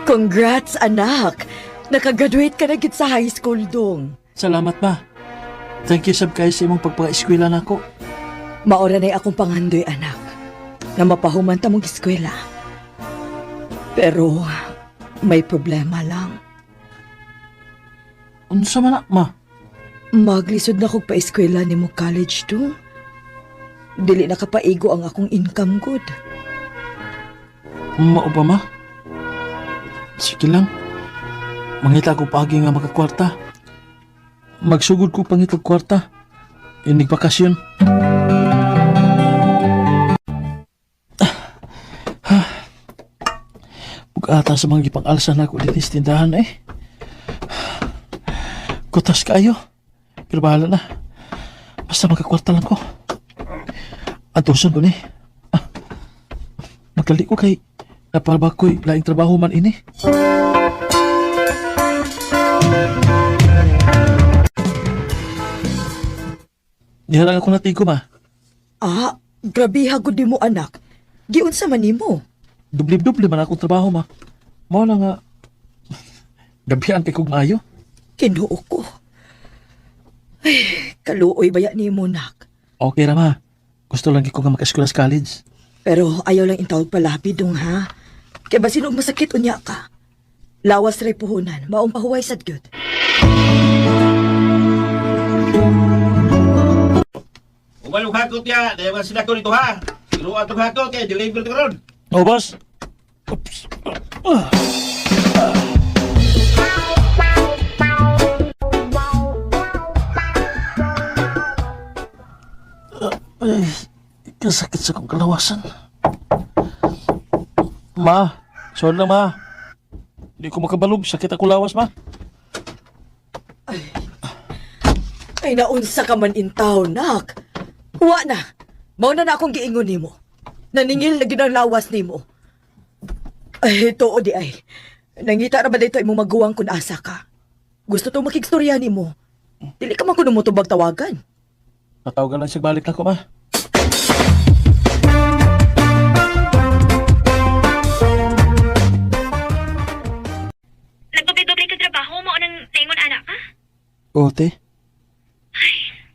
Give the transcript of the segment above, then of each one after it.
Congrats, anak! Nakagraduate ka na gid sa high school dong. Salamat ma. Thank you sab kayo sa imong pagpaka-eskwela nako. Maura na akong pangandoy, anak, na mapahuman ta mong eskwela. Pero, may problema lang. Unsa man na, ma? Maglisod na kog pa-eskwela ni mo college to. Dili na kapaigo ang akong income good. Mao ba ma? Sige lang. Mangita ko pagi nga makakwarta. Magsugod ko pangitag kwarta. Inig bakasyon. Pag-ata sa mga gipang-alsa na ako dito sa tindahan eh. Kutas kayo. Pero bahala na. Basta magkakwarta lang ko. Antuson ko ni. Magkali ko kay napalba ko'y laing trabaho man ini. Niharang ako natigo ma. Grabe hagod di mo, anak. Giunsa man nimo? Dubli-dubli man akong trabaho ma. Mao na nga. Gabihan kay kong maayo. Kinuo ko. Ay, kaluoy baya nimo, nak. Okay ra ma. Gusto lang ko nga maka-eskwela sa college. Pero ayaw lang intawag palapid dong, ha? Kaya ba sinog masakit unya ka? Lawas ray puhunan, maong pahuway sad gyud. Ubalong hakot ya, dahil mga sinako nito ha. Sinuan itong hakot kaya deliver ito karon. Oh boss. Oops. Ay, kasakit sa kong kalawasan. Ma, sorry lang ma. Hindi ko makabalog, sakit ako lawas ma. Ay, naunsa ka man intaw, nak. Huwa na. Mauna na akong giingon nimo. Naningil na ginang lawas nimo. Ay, too di ay. Nangita na ba dito imong maguwang kung asa ka? Gusto to makigstorya nimo. Dili ka man kuno mo tubag tawagan. Natawagan lang siya balik na ko ma. Nagdoble-doble ka trabaho mo nang naingon anak ka? Ote?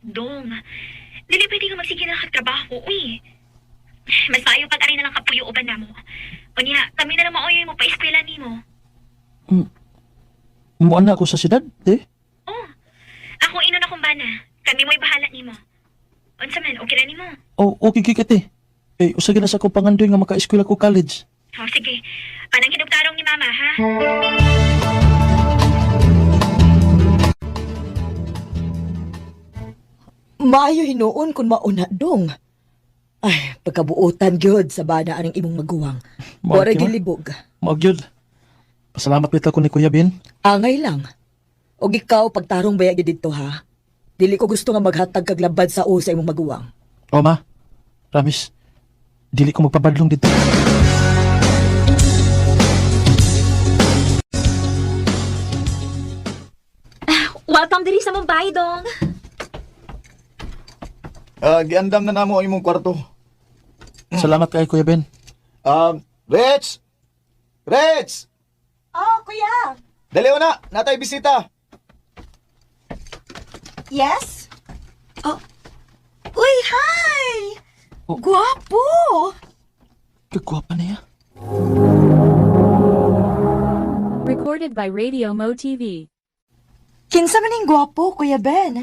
Dong, dili pwede ka magsige na kagtrabaho, uy. Mas maayo pag ari na lang kapuyo uban na mo. O niya, kami na lang maoyoy mo pa eskwela ni mo. Muan na ako sa siyudad, eh? Oh, ako ino na kumbana. Kami mo'y bahala ni mo. Unsa man, okay na ni mo? Oh, okay kikate. Eh, usagin na sa akong pangandoy nga maka-eskwela ko college. Oh, sige. Anang hinugtarong ni mama, ha? Maayo hinuon kung mauna dong. Ay, pagkabuutan gyud sa bana aning imong maguwang. Mao, Wara Kima? gilibog. Magyod. Pasalamat pita ko ni Kuya Bin. Angay lang. Og ikaw pagtarong baya gyud dito, ha. Dili ko gusto nga maghatag kag labad sa o sa imong maguwang. O ma, promise. Dili ko magpabadlong dito. Welcome diri sa Mumbai, Dong. Giandam na namo ang imong kwarto. Salamat kay Kuya Ben. Rich! Rich! Oh, kuya. Dali na, natay bisita. Yes? Oh. Uy, hi! Oh. Guwapo! Kagwapa niya. Recorded by Radio Mo TV. Kinsa man ning guwapo, Kuya Ben?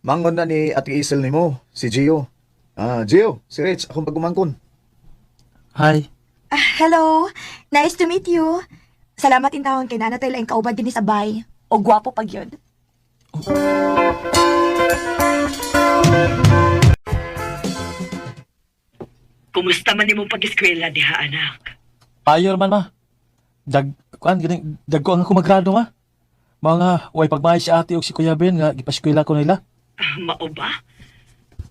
Mangon na ni Ate Isel nimo, si Gio. Gio, si Rich, akong pagumangkon. Hi. Hello. Nice to meet you. Salamat intawon kay nanatay laing kauban din sa bay. O guwapo pag yun. Kumusta man imong pag-eskwela diha, anak? Ayo naman ma. Dagko ang ako magrado ma. Mga way pagmahal si ate o si Kuya Ben nga gipaskwela ko nila. Mao ba?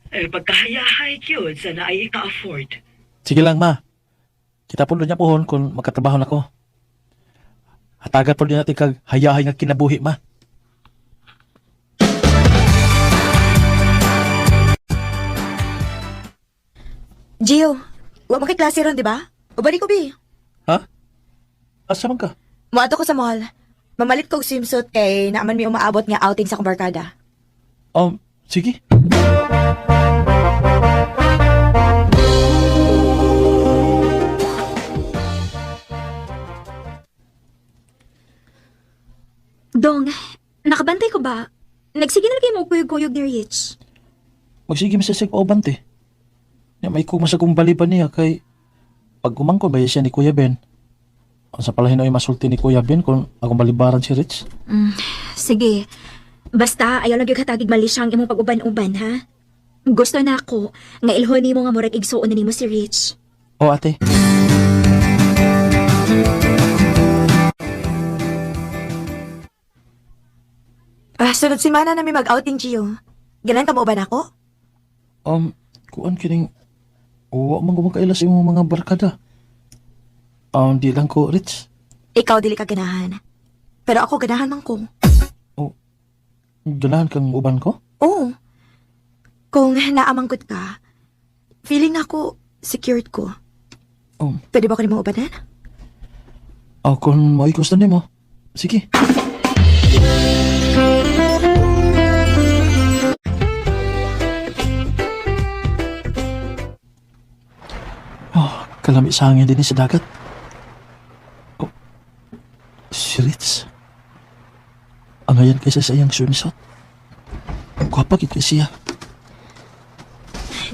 Eh, pagkahayahay yun, sana ay ika-afford. Sige lang ma. Kita po niya pohon kung magkatrabaho na ko. Hatagan po din natin kag hayahay nga kinabuhi ma. Gio, wa makiklase ron, di ba? O balik ko, Bi? Ha? Asa man ka? Muato ko sa mall. Mamalit kong swimsuit kay naaman may umaabot nga outing sa kubarkada. Sige. Dong, nakabantay ko ba? Nagsige na lagi mo kuyog-kuyog ni Rich. Magsige masasig pa ubante. Ya may kuma sa kumbaliban niya kay pag kumangko ba siya ni Kuya Ben. Ang sa palahin ay masulti ni Kuya Ben kung akong balibaran si Rich. Sige. Basta, ayaw lang yung katagig mali siyang imong pag-uban-uban, ha? Gusto na ako nga ilhon ni mo nga murag igsuon na ni mo si Rich. O ate. Sunod simana na may mag-outing, Gio. Ganan ka mo ba na ako? Kuan kining uwa man gumakaila sa imong mga barkada. Di lang ko Rich. Ikaw dili ka ganahan. Pero ako ganahan man ko. Ganahan kang uban ko? Oo. Kung naamangkot ka, feeling na ako secured ko. Pwede ba ko ni mo ubanan? Kung gusto ni mo. Sige. Kalami sa hangin din sa dagat. Si Ritz. Ang ayan kaysa sa iyang swimsuit. Gwapag ito siya.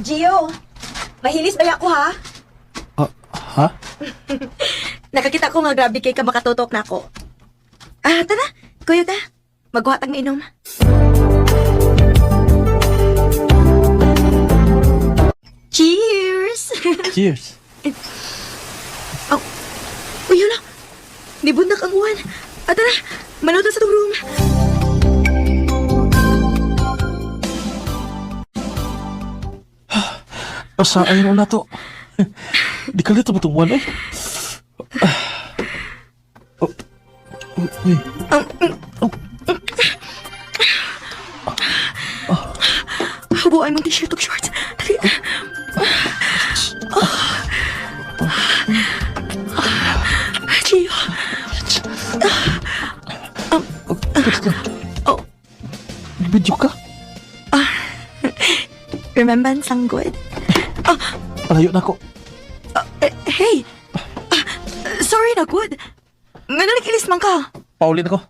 Gio, mahilis ba ako ha? Ha? Nakakita ko nga grabe kay ka makatutok na ako. Tara, kuyo ta. Maghuhatag na inom. Cheers! Cheers. Uy, hala. Nibundak ang uwan. Tara, manood na sa tong room. Pasaan na to. Di ka lito ba itong one eh? Uy. Habuan mong t-shirt o shorts. Dali. Gio. Video ka? Remember ang sanggol? Palayo na ako. Hey! Sorry na, good. Nga nalikilis man ka. Paulin ako.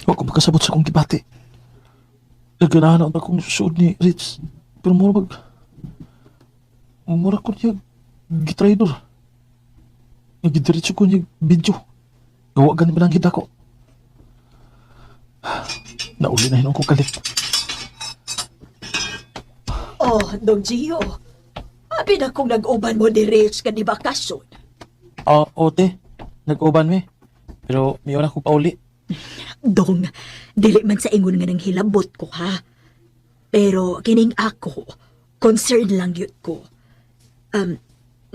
Huwag ko makasabot sa kong gibati. Naganahan ako akong suod ni Rich. Pero mura ko niya gitraidor. Nagidiretso ko niya video. Gawa ganin ba lang ako. Nauli na hinong ko kalit. Oh, Dong Gio. Abi na kung nag-uban mo ni Rich ka di bakasyon. Ote. Nag-uban mi. Pero may una ko pauli. Dong, dili man sa ingon nga nang hilabot ko ha. Pero kining ako, concern lang yun ko.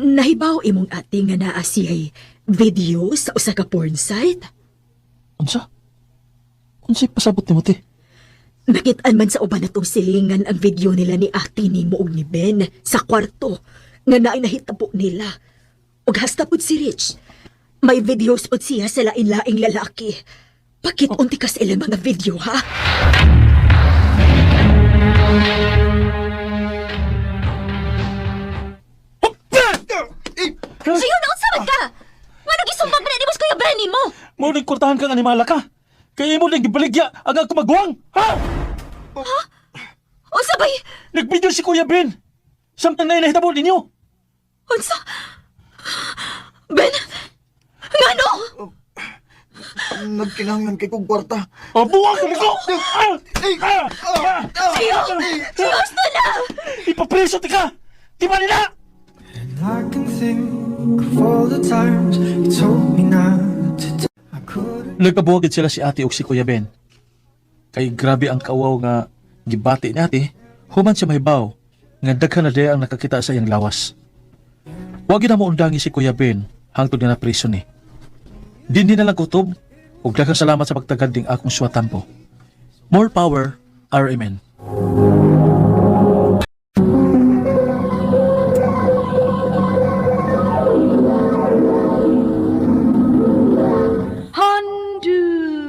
Nahibaw imong ate nga naa siya'y video sa usa ka porn site? Unsa? Unsa'y pasabot ni mo, te? Nakitaan man sa uban natong silingan ang video nila ni ate ni mo ug ni Ben sa kwarto nga naay nahitabo nila. Ug hasta pud si Rich. May videos pud siya sa lain-laing lalaki. Bakit unti ka sa ilang mga video, ha? Siyo na unsabad ka! Nga nagisumbag na ni mo sa kuya Benny mo! Mo nagkurtahan kang animala ka. Kaya mo nang gibaligya ang ako magwang. Ha? Unsabay! Nagvideo si Kuya Ben. Samtang na inahitabo ninyo. Unsa? Ben! Ngano? Nagkinahanglan kay kong kwarta. Buwang ka nito! Siyo! Siyo, gusto na! Ipapreso ka! Di ba nila? I can think of all the times you told me not to do. I couldn't. Nagpabuhagid sila si ate ug si Kuya Ben. Kay grabe ang kawaw nga gibati ni ate, human siya mahibaw nga daghan na diya ang nakakita sa iyang lawas. Wagi na mo undangi si Kuya Ben hangtod nga na priso ni. Din na lang kutob ug daghang salamat sa pagtagad ding akong suwatan po. More power RMN.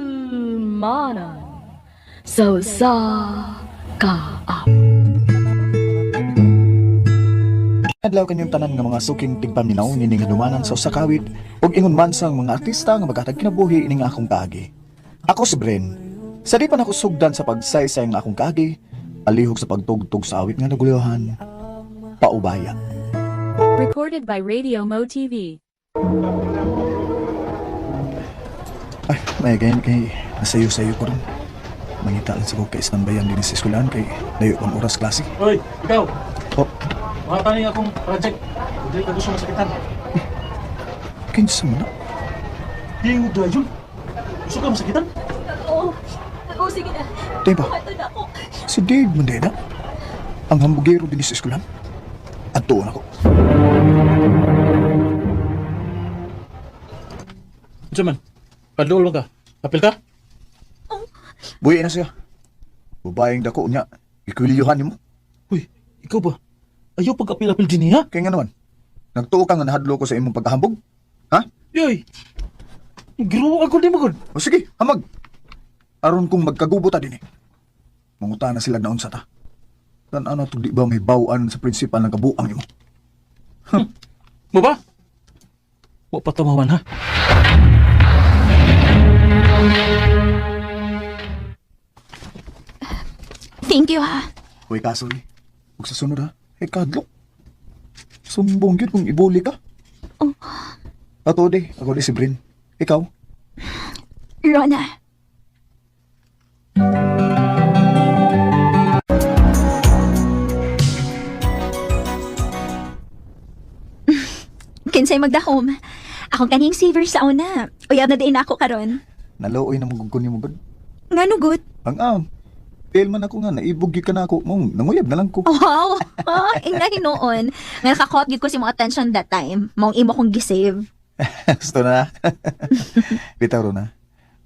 Handumanan so sa ka Adlaw kanyang tanan nga mga suking tigpaminaw ni nga dumanan sa usakawit ug ingon man sang mga artista nga maghatag kinabuhi ining akong kaagi. Ako si Bren. Sa di pa nako sugdan sa pagsaysay nga akong kaagi, palihog sa pagtugtog sa awit nga naguluhan. Paubaya. Recorded by Radio Mo TV. Ay, may ganyan kay nasayo-sayo ko rin. Mangita lang sa ko kay istambayan din sa eskwelahan kay layo pang oras klase. Hoy, ikaw! Oh, Mga taning akong project. Hindi ka gusto masakitan. kinsa mo na? Di mo dayon. Gusto ka masakitan? Sige na. Diba? Si Dave Mandela? Ang hambugero din sa eskwelahan? At doon ako. Diyan man. Padul mo ka. Apil ka? Buhay na siya. Babayang dako niya. Ikwilyohan niyo mo. Uy, ikaw ba? Ayaw pag-apil-apil din niya? Kaya nga naman. Nagtuo ka nga nahadlo ko sa imong pagkahambog? Ha? Yoy! Giro ako di mo gud. O sige, hamag. Aron kung magkagubo ta din eh. Manguta na sila na unsa ta. Tan ano to di ba may bawaan sa prinsipal ng kabuang imo? Mo ba? Mo patamawan ha? Thank you, ha. Uy kasoy. Huwag sa sunod ha. Kadlok. Sumbong yun kung ibuli ka. Oh. Ato de, ako di si Brin. Ikaw? Rona. Kinsay magdahom. Akong kaning saver sa una. Uyab na din ako karon. Naluoy na maguguni mo ba? Nga nugot. Ang fail man ako nga, naibugi ka na ako. Mong, nanguyab na lang ko. Wow! Ingay noon. Nga nakakot gid ko si mga attention that time. Mong imo kong gisave. Gusto na. Bitaw ro na.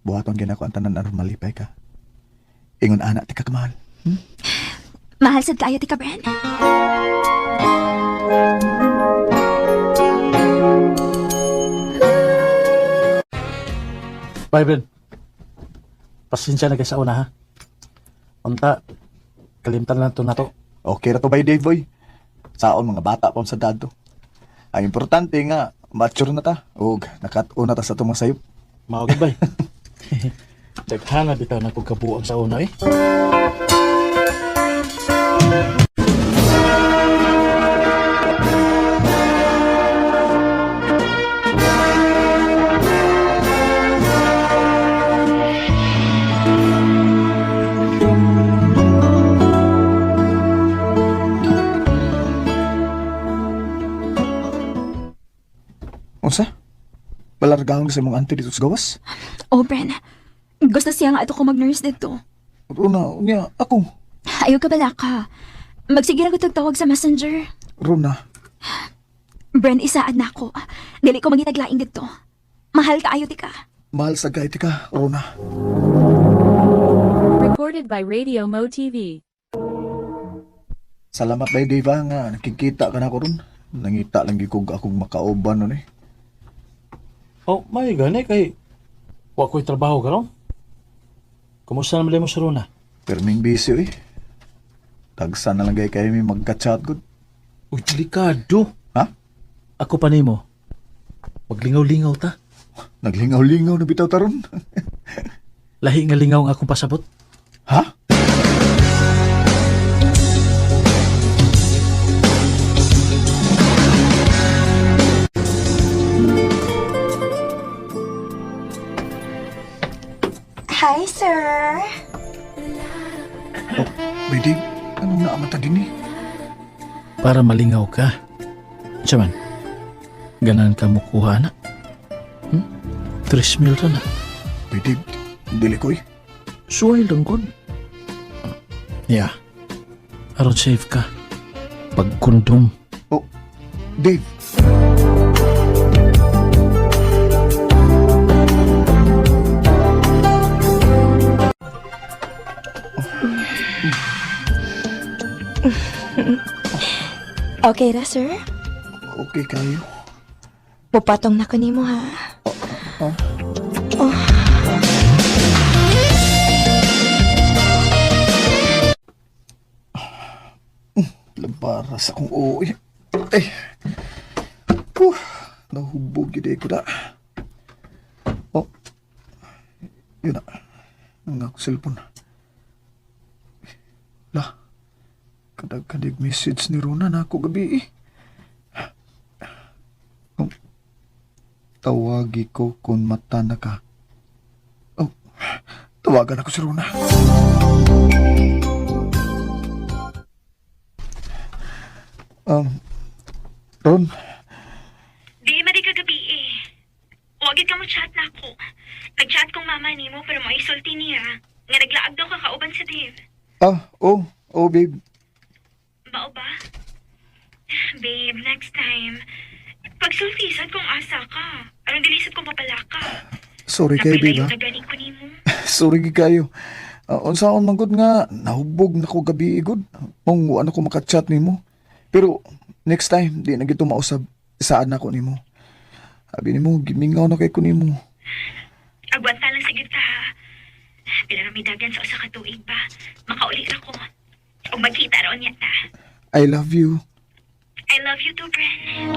Buhaton gina ko ang tanan aron malipay ka. Ingon anak ti ka kamahal. Mahal sad kayo, tika Bren. Bye, Ben. Pasensya na kayo sa una, ha? Unta, kalimtan lang to na to. Okay ra to by Dave boy. Saon mga bata pa sa dado. Ang importante nga mature na ta ug nakatuo na ta sa tumang sayop. Mawagad, bay. Daghana bitaw na kong kabuang sa una, eh. Unsa? Balargahon sa mong auntie dito sa gawas? Oh, Bren. Gusto siya nga ato ko mag-nurse dito. Rona, unya ako. Ayaw ka bala ka. Magsige na ko tagtawag sa messenger. Rona, Bren, isaad na ako. Dili ko magitaglaing dito. Mahal ka, ayo tika. mahal sa gaiti ka, Rona. Recorded by Radio Mo TV. Salamat bay Deva nga nakikita ka na ko ron. Nangita lang gikog akong makauban nun eh. Oh, may gani kay wa ko'y trabaho karon. Kumusta naman mo sa Rona? Perming busy eh. Tagsa na lang gay kayo may magka-chat good. Uy, delikado. Ha? Ako pa nimo. Maglingaw-lingaw ta. Naglingaw-lingaw na bitaw taron. Lahi nga lingaw ang akong pasabot. Ha? Hi, sir. Oh, Bede, anong naamata din eh? Para malingaw ka. Siya man, ganan ka mo kuha na. 3 mil na. Bede, dili ko eh. Suway lang kon. Yeah. Aron safe ka. Pagkondom. Oh, Dave. Okay ra, sir? Okay kayo. Pupatong na ko nimo, ha? Labaras akong uwi. Ay. Puh. Nahubog yun ko na. Oh. Yun na. Ang ako cellphone. Lah. Kadag-kadig message ni Rona na ako gabi eh. Oh. Tawagi ko kung mata na ka. Oh. Tawagan ako si Rona. Ron, Di madi ka gabi eh. Huwagid ka mo chat na ako. Nag-chat kong mama ni mo pero mo isulti niya. Nga naglaag daw ka kauban sa Dave. babe. Bao ba? Babe, next time. Pagsultisad kung asa ka. Anong dilisad kong papala ka. Sorry kayo, babe, Napailayo ha? na galing ko ni mo. Sorry kayo. Unsaon man gud nga, nahubog na ko gabi igod. Kung ano ko makachat nimo. Pero, next time, di na gito mausab. Saan ako nimo. Sabi nimo, gimingaw na kay ko nimo. Agwanta lang sa kita ha. Pila may dagan sa usa ka tuig ba. Makauli ra ko. O magkita raon niya ta. I love you. I love you too, Bren.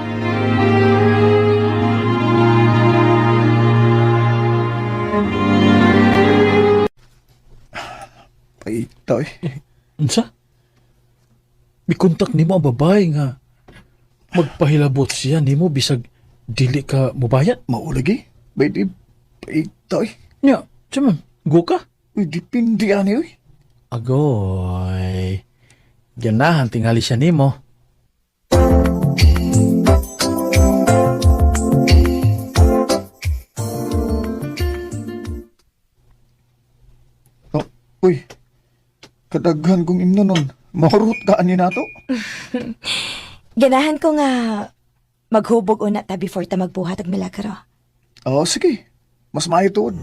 Paita eh. Unsa? May kontak nimo ang babae nga magpahilabot siya nimo bisag dili ka mubayad. Maulagi. Babe, paita eh. Nya, man, go ka? Uy, dipindi ani eh. Agoy. Ganahan tingali siya nimo. Oh, uy. Kadaghan kong imno nun. Mahurot ka ani nato. Ganahan ko nga maghubog una ta before ta magbuhat og milagro. Oh, sige. Mas maayo tuod.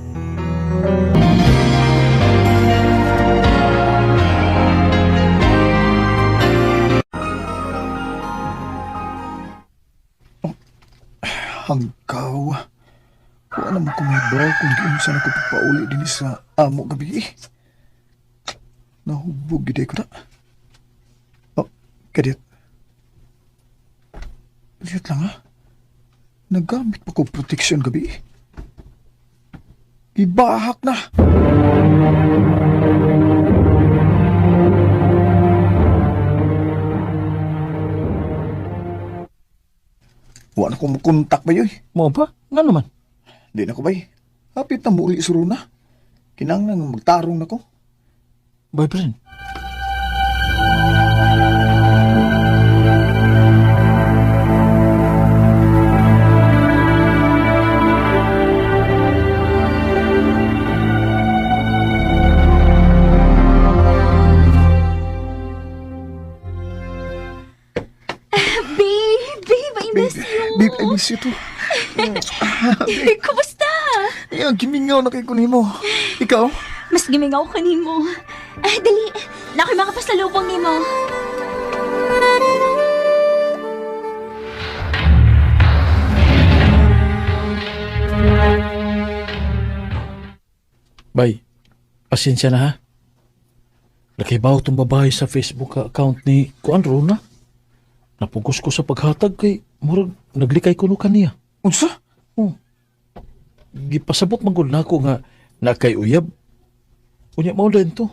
Oh, hanggaw. Wala naman ko may baw kung di mo sana ko papauli din sa amo gabi eh. Nahubog gid ko na. Oh, kadit. Kadit lang ha. Nagamit pa ko protection gabi eh. Ibahak na. Wala na ko makontak ba yun? Mo ba? Nga naman. Di na ko ba hapit na muli si Rona. Kinanglan magtarong na ko. Boyfriend. Babe, I miss you too. Kumusta? Yan, gimingaw na kay kunimo. Ikaw? Mas gimingaw ka nimo. Dali, nakoy mga pasalubong nimo. Bay, pasensya na ha. Nakibaw tong babae sa Facebook account ni Kuan Rona. Napugos ko sa paghatag kay murag naglikay ko no kaniya. Unsa? Gipasabot man gud nako nga nakay uyab. Unya mao din to.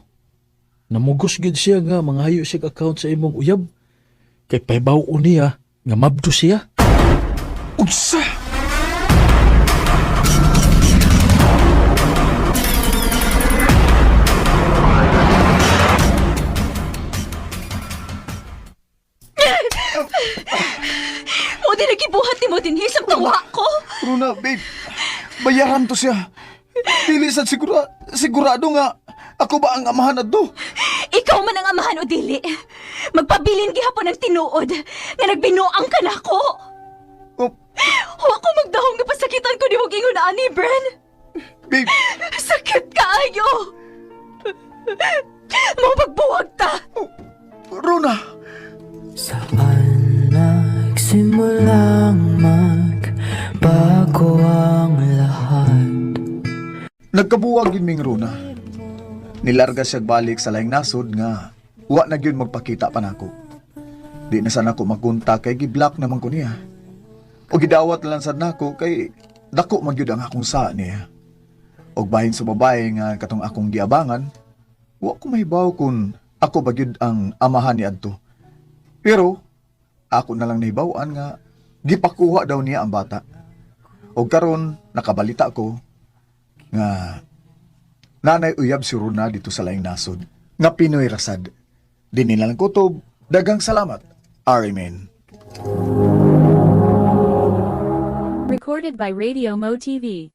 Namugos gid siya nga mangayo siya account sa imong uyab. Kay pahibaw niya nga mabdo siya. Unsa? Mo din nagibuhat ni mo din hisap tawa ko. Rona, babe. Bayaran to siya. Dili sa sigurado nga ako ba ang amahan adto? Ikaw man ang amahan o dili. Magpabilin gihapon ng tinuod nga nagbinuang ka nako. Oh, Huwag ko magdahong nga pasakitan ko ni mong ingon ani, Bren. babe. Sakit kaayo. Mo magbuwag ta. Rona. Saan Nagkabuwag yun ming Runa. Nilarga siya balik sa laing nasod nga wa na gyud magpakita pa nako. Di na sana ako magkunta kay giblock naman ko niya. O gidawat lang sad nako kay dako magyud ang akong sa niya. Og bahin sa babae nga katong akong giabangan, wa ko mahibaw kung ako ba gyud ang amahan ni adto. Pero ako na lang nahibawan nga gipakuha daw niya ang bata. Og karon nakabalita ko nga nanay uyab si Runa dito sa laing nasod nga Pinoy rasad. Di nilang kutob, dagang salamat. Amen. Recorded by Radio Mo TV.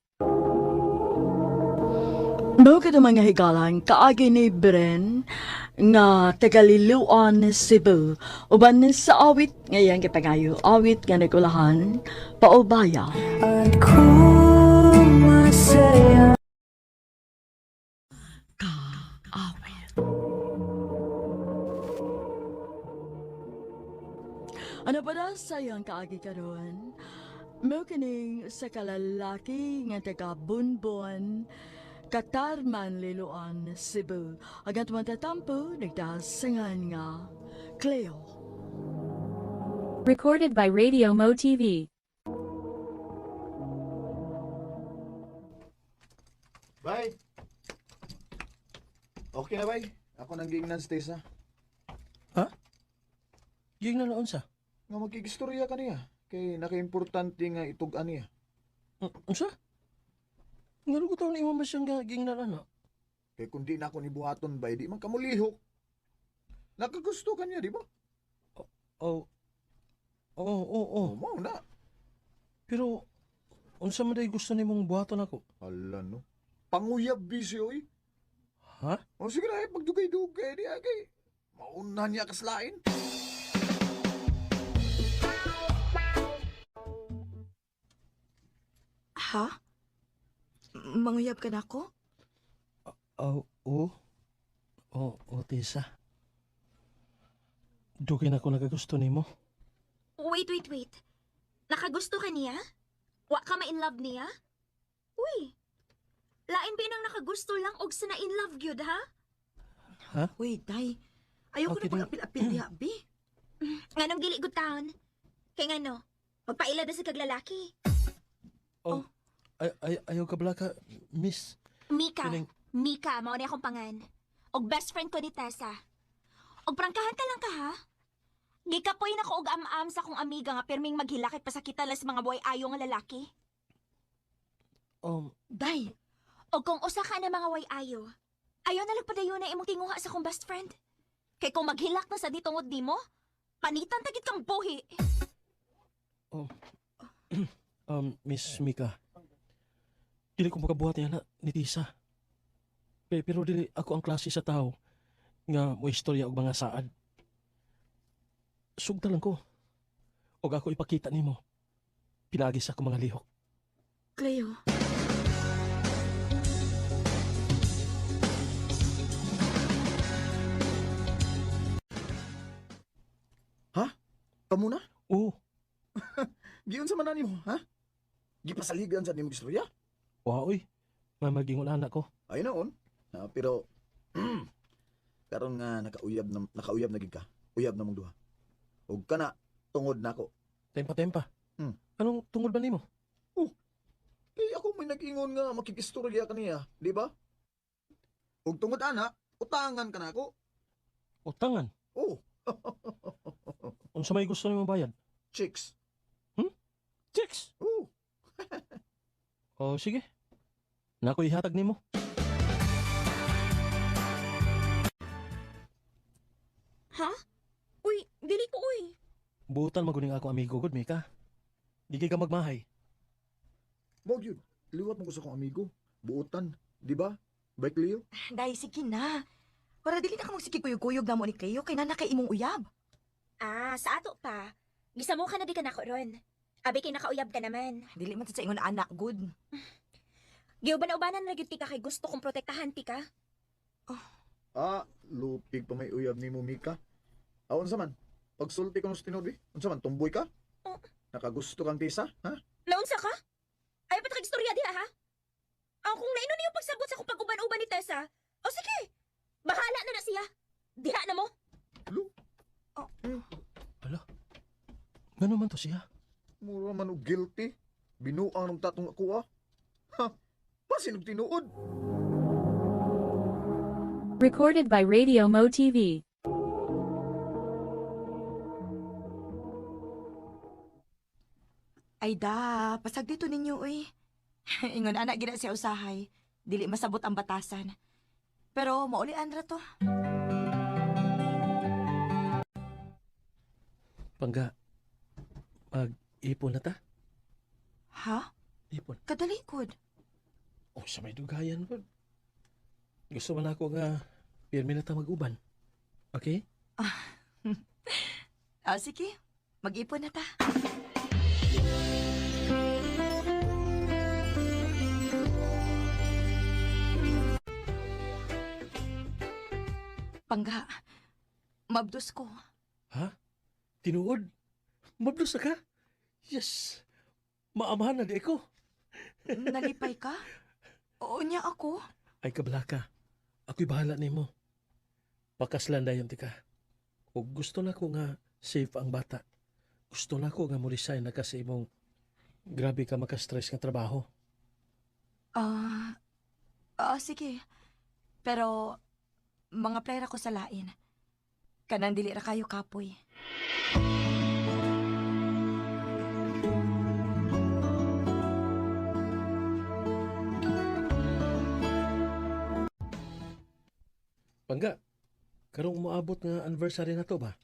Mao kada mga higalan kaagi ni Bren nga tagaliluan Cebu uban sa awit ngayang gipangayo awit nga nagulahan paubaya. Ano ba na sayang kaagi karon? Mao kining sa kalalaki nga taga Bunbon, Katarman Liloan, Cebu. Agad matatampo, nagdasangan nga Cleo. Recorded by Radio Mo TV. Bye. Okay na, bye. Ako nang gingnan sa Tessa. Yung na noon sa? Nga magkigistorya ka niya. Kay naka-importante nga itug-an niya. Unsa? Nga ko taon imam ba siyang ging na ano? Kay kung di na ako nibuhaton, bay, di man kamulihok. Nakagusto ka niya, di ba? Oo. Oo. Mau na. Pero, unsa man day gusto nimong buhaton ako? Hala, no. Panguyab busy, oy. Ha? O sige na, pagdugay-dugay niya, kay mauna niya kaslain. Ha? Manguyab ka na ako? Oo, Tessa. Dugay na ako nagagusto nimo. Wait. Nakagusto ka niya? Wa ka ma-in love niya? Uy, lain ba nang nakagusto lang og sa na-in love gyud ha? Wait, day. Ayoko Okay, na pag-apil-apil diha, bi. Nganong dili gud taon? Kay ngano, magpaila na sa kaglalaki. Ayaw ka bala ka, miss. Mika, Kining- Mika, mao ni akong pangan. Og best friend ko ni Tessa. Og prangkahan ka lang ka ha? Gikapoy na ko og am-am sa akong amiga nga pirming maghilakit pa sa kita lang sa mga buhay ayo nga lalaki. Day, Og kung usa ka na mga way ayo, ayaw na lagpadayon na imong tinguha sa akong best friend. Kay kung maghilak na sa ditungod nimo, panitan tagit kang buhi. Miss Mika. Dili ko makabuhat niya na ni Tisa. Pero dili ako ang klase sa tao nga mo istorya og mga saad. Sugda lang ko. Og ako ipakita nimo. Pinagis ako mga lihok. Cleo. Kamu na? Oo. Giyon sa manan mo, ha? Gipasaligan sa nimong istorya? Oy. Mamaging anak ko. Ay noon. Pero karon nga nakauyab na gid ka. Uyab na mong duha. Ug kana tungod nako. Tempa. Hmm. Anong tungod ba nimo? Kay ako may nag-ingon nga makikistorya kaniya, di ba? Ug tungod ana, utangan ka nako. Utangan. Oh, Unsa may gusto nimo bayad? chicks. Chicks. Oh, Sige. Nako ihatag nimo. Ha? Uy, dili ko uy. Buutan maguning ako amigo gud Mika. Di ka magmahay. wag yun. Liwat mo ko sa kong amigo. Buutan, di ba? Bike Leo? Day, sige na. Para dili na ka magsikikuyog-kuyog na mo ni Cleo kay nana kay imong uyab. Ah, sa ato pa. Gisamo ka na di ka nako ron. Abi kay nakauyab ka naman. Dili man sa ingon anak, good. Giuban-ubanan na gyud ti ka kay gusto kong protektahan ti ka. Lupig pa may uyab ni mo, Mika. Awan sa man, pagsulti ko ng tinod, unsa man, tumboy ka? Oh. Nakagusto kang Tisa, ha? Naunsa ka? Ayaw pa ta kag istorya diha ha? Kung naino niyo pagsabot sa kung pag-uban-uban ni Tessa, o sige, bahala na siya. Diha na mo. Hala, ngano man to siya? Mura man og guilty. Binuang ng tatong ako ah. Ha? Pasinog tinuod. Recorded by Radio Mo TV. Ay da, pasag dito ninyo, uy. Ingon, anak, gina siya usahay. Dili masabot ang batasan. Pero, maulian ra to. Pangga, mag-ipon na ta? Ha? Ipon. Kadalikod. Oh, sa may dugayan po. Gusto man ako nga pirmi na ta mag-uban. Okay? Sige. Mag-ipon na ta. Pangga, mabdos ko. Ha? Tinuod? Mablos na ka? Yes. Maamahan na di ko. Nalipay ka? Oo niya ako. Ay kabala ka. Ako'y bahala nimo. Pakaslan dayon ti ka. O gusto na ko nga safe ang bata. Gusto na ko nga mo resign na kasi imong grabe ka makastress nga trabaho. Sige. Pero, mga player ako sa lain. Kanang dili ra kayo kapoy. Pangga, karong moabot nga anniversary na to ba?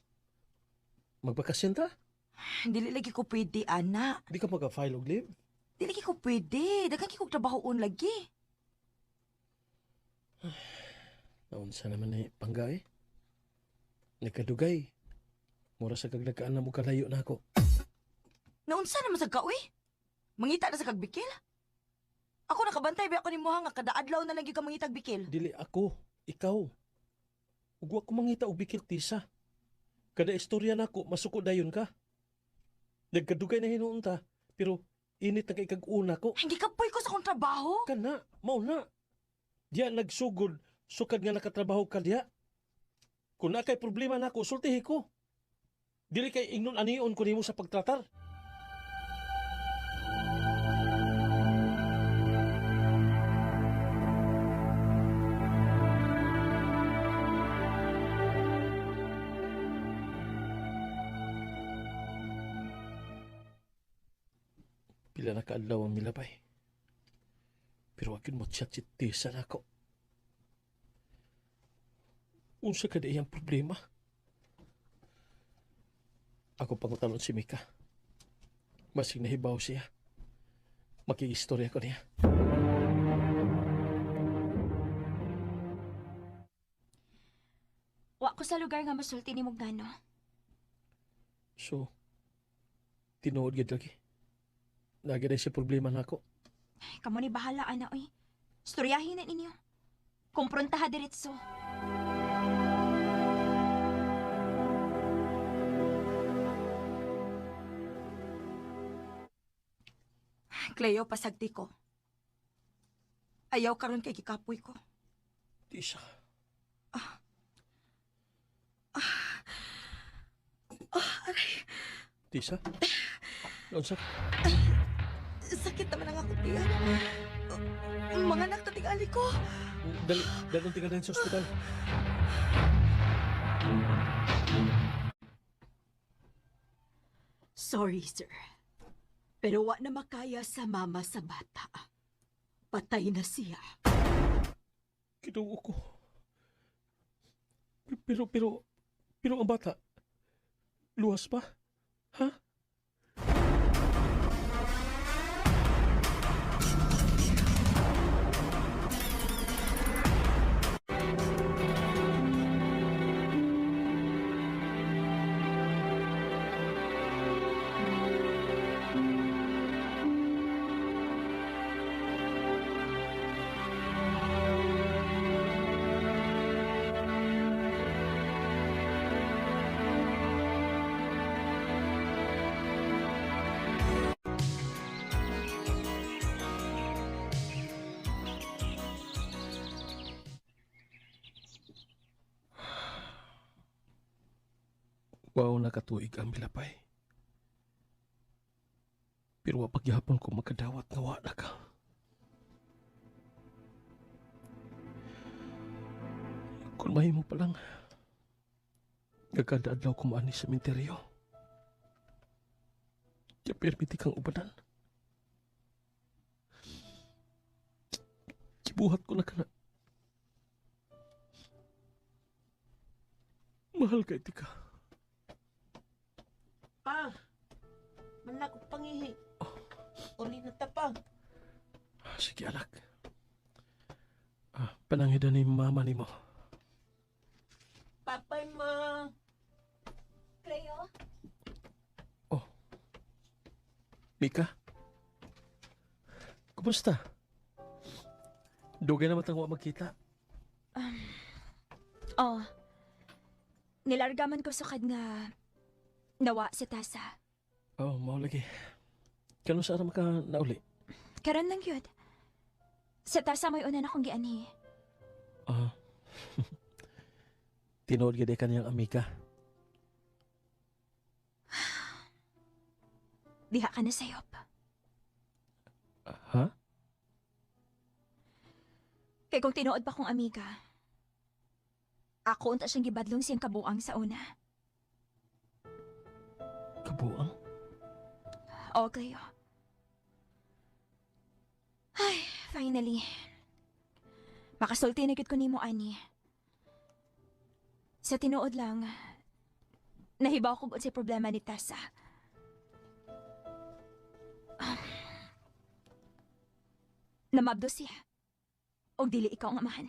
Magbakasyon ta? Dili lagi ko pwede, ana. Di ka mag-file og leave? Dili lagi ko pwede. Dagan kong trabahoon lagi. Naunsa naman ni Pangga eh. Nagkadugay. Mura sa kagnagkaan na mo kalayo na ako. Naunsa naman sa kaoy? Mangita na sa kagbikil? Ako nakabantay ba ako ni Muha nga kada adlaw na lang yung ka mangitag bikil? Dili ako, ikaw. Ug wa ko mangita og bikil tisa. Kada istorya nako masuko dayon ka. Nagkadugay na hinuon ta, pero init na kay kag-una ko. Hindi ka poy ko sa kong trabaho. Kana, mao na. Diya nagsugod, sukad nga nakatrabaho ka diya. Kung na kay problema nako, sultihi ko. Dili kay ingnon anion ko nimo sa pagtratar. Pila na kaadlaw ang milabay. Pero wag yun mo tiyat-titisan ako. Unsa ka iyang problema? Ako pangutalon si Mika. Masing nahibaw siya. Makiistorya ko niya. Wa ko sa lugar nga masulti ni Mugano. So, tinuod gid lagi. Nagada siya problema na ako. Kamo ni bahala, ana, oy. Storyahin na ninyo. Kumprontaha diretso. Cleo, pasagti ko. Ayaw karon kay gikapoy ko. Tisa. Tisa? Unsa? Sakit naman ang akong tiyan. Mga anak na tingali ko. Dalong tingnan sa ospital. Sorry, sir. Pero wa na makaya sa mama sa bata. Patay na siya. Kinuo ko. Pero ang bata, luwas pa? Ha? Wow, nakatuig ang milapay. Pero wa pagyapon ko makadawat nga wala ka. Kung mahimo pa lang, nagkada adlaw kumaani sa sementeryo. Kaya permiti kang ubanan. Kibuhat ko na ka na. Mahal ka iti ka. Pa, manak ko pangihi. Uli na tapang. Sige anak. Panangidan ni mama ni mo. Papay mo. Cleo? Mika? Kumusta? Dugay na matang wa magkita. Oh. Nilargaman ko sukad nga nawa si Tasa. Oh, mao lagi. Kano sa aram ka nauli? Karon lang yun. Si Tasa may una na akong gianhi. Tinood gid ka niyang amika. Diha ka na sayop. Ha? Kay kung tinuod pa kong amiga, ako unta siyang gibadlong siyang kabuang sa una. Kabuang? O, Cleo. Ay, finally. Makasulti na gid ko nimo ani. Sa tinuod lang, nahibaw ko gud sa problema ni Tasa. Namabdo siya. O dili ikaw ang amahan.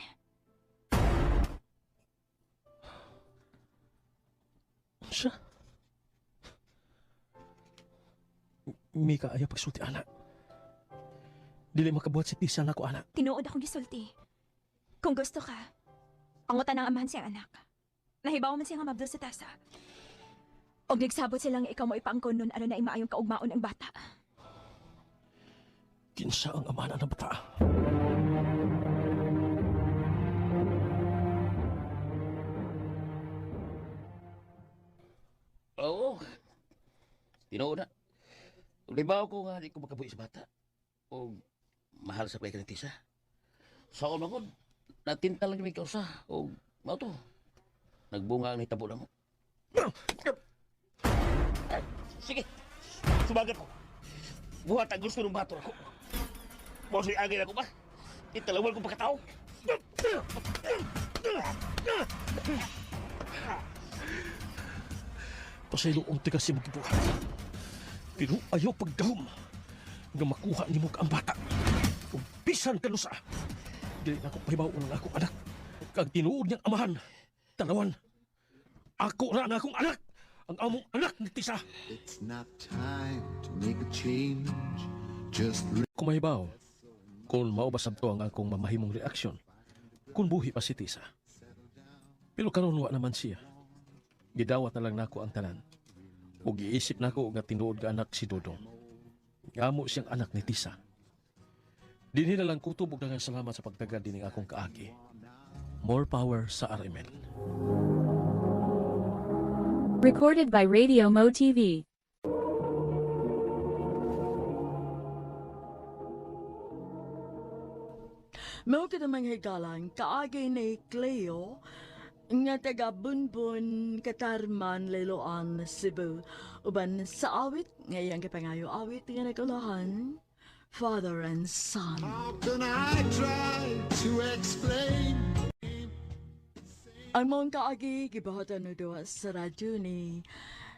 Siya? Mika, ayaw pagsulti, anak. Dili makabuhat si Tisa na ko, anak. Tinuod akong gisulti. Kung gusto ka, pangutan ng amahan siyang anak. Nahibaw man siyang mabdo sa Tasa. Og nagsabot silang ikaw mo ipaangkon nun ano na imaayong kaugmaon ang bata. Kinsa ang amana ng bata. Oo. Tinood na. Libaw ko nga di ko makabuhi sa bata. O mahal sa play ka ni Tisa. Sa ako natinta lang kami kausa. O mao to. Nagbunga ang nitabo na mo. Sige. Sumagat ko. Buhat ang gusto ng bato ako. Bosi agay ako ba? Italawal ko pagkatao. Pasaylo ang tigas si magkibuhat. Pero ayaw pagdahom nga makuha ni mo ang bata. Kung bisan ka lusa, dili na ako pahibaw ng akong anak. Kag tinuod niyang amahan, tanawan. Ako ra ang akong anak, ang among anak ni Tisa. It's not time to make a change. Just Kumahibaw, kung maubasab to ang akong mamahimong reaksyon, kung buhi pa si Tisa. Pero karon wa naman siya. Gidawat na lang nako ang tanan. O giisip nako nga tinuod nga anak si Dodong. Ngamo siyang anak ni Tisa. Dinhi na lang ko tubog na nga salamat sa pagtagad dining akong kaagi. More power sa RMN. Recorded by Radio Mo TV. Mao ka namang higalan, kaagay ni Cleo, nga taga Bunbun, Katarman, Leloan, Cebu. Uban sa awit, ngayang kapangayo awit nga nagulahan, father and son. how can I try to explain? Ang mong kaagi, gibahatan na doon sa radyo ni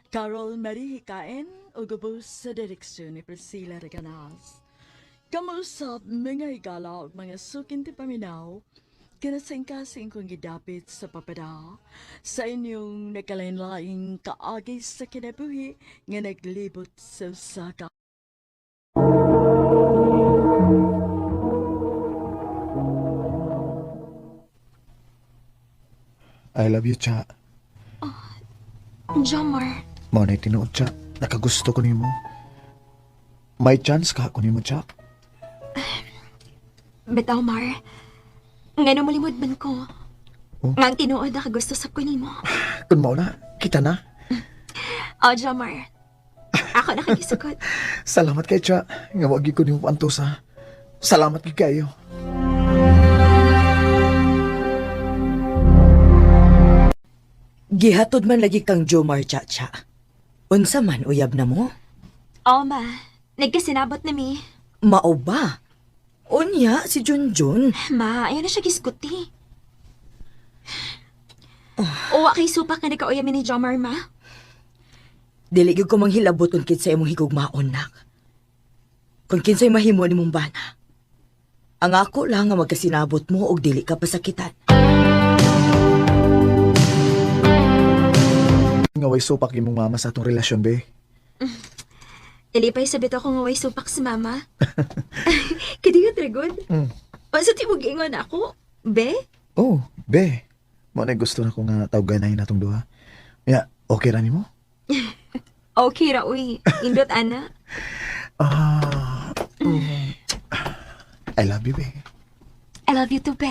Carol Marie Hikain o gubos sa direksyon ni Priscilla Reganas. Kamusap mga higala o mga sukin ti paminaw, kinasing-kasing kong gidapit sa papada sa inyong nagkalain-laing kaagi sa kinabuhi nga naglibot sa usaka. I love you, Cha. Jomar, Mao na tinuod, Cha. Nakagusto ko nimo. May chance ka ko nimo, Cha. bitaw Mar. Nga na malimod man ko. Oh? Nga ang tinuod na kagusto sa ko nimo. Kung mao na, kita na. O, Jomar. Ako nakikisugot. Salamat kay Cha. Nga wag gyud ko nimo pantusa. Salamat gyud kayo. Gihatod man lagi kang Jomar, Chacha. Unsa man uyab na mo? O, ma. Nagkasinabot na mi. Mao ba? Unya, si Junjun. Ma, ayaw na siya giskuti. Uwa kay supak nga nagkauyami ni Jomar, ma. Dili gyud ko manghilabot kung kinsay imong higugmaon, nak. Kung kinsay mahimo ni mong bana. Ang ako lang nga magkasinabot mo og dili ka pasakitan. Nga way supak imong mama sa atong relasyon, be. Dili pa'y sabit ako nga way supak si mama. Kadi ka, Dragon? Masa tibog ingon ako? Be? Oh, be. Mo na gusto na ko nga tawganahin natong duha. Ya, okay ra nimo? Okay ra, uy. Indot, ana. I love you, be. I love you too, be.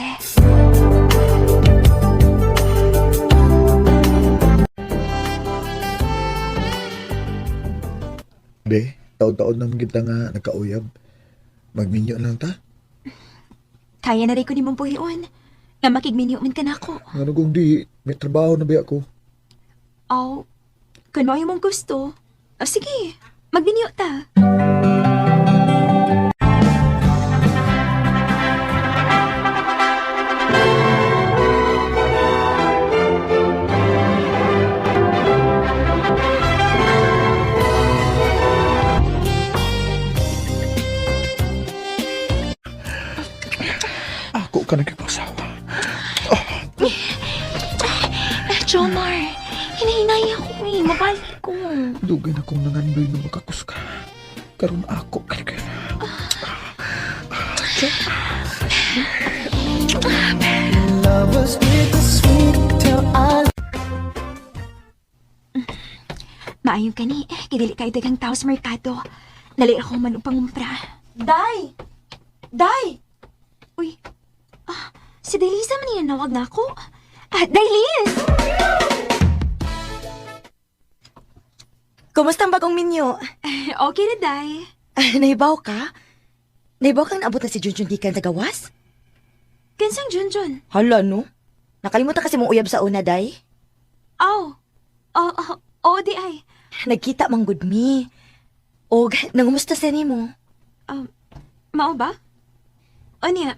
Be, taod-taod na kita nga nagkauyab. Magminyo lang ta. Kaya na rin ko ni mong puhion. Nga makigminyo man ka na ako. Ano kung di, may trabaho na ba ako? Oh, kung mo yung mong gusto. O sige, magminyo ta. Ako ka nagkipasawa. Jomar, hinahinay ako eh. Mabalik ko. Dugay na kong nangandoy na makakuska. Karon ako kaligay na. Love was bittersweet till I Maayong ka ni. Kidili kayo dagang tao sa merkado. Nali ako man upang umpra. Day! Day! Uy. Si Daylisa man yan nawag na ako. Daylis! Kumusta ang bagong minyo? Okay na, Day. Naibaw ka? Naibaw kang naabot na si Junjun gikan sa gawas? Kansang Junjun? Hala, no? Nakalimutan kasi mong uyab sa una, day. Oh. Di ay. Nagkita mang good me. O, nangumusta sa mo? Mao ba? O niya,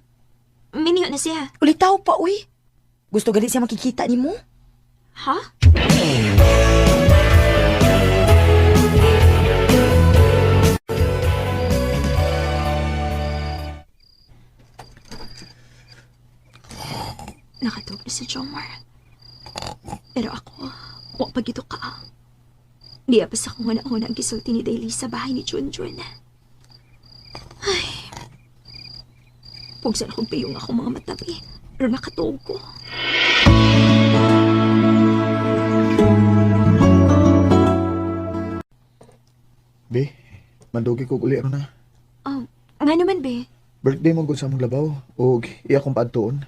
miniyo na siya. Ulitaw pa, uy. Gusto gali siya makikita ni mo? Ha? Nakatog na si Jomar. Pero ako, wa pa gito ka. Di pa sa kung una-una ang gisulti ni Daily sa bahay ni Junjun. Ay. Pugsan akong payong ako mga matabi. Pero nakatog ko. Be, mandugi ko uli na. Nga naman, be. Birthday mo gud sa mong labaw. O iya kong paadtoon.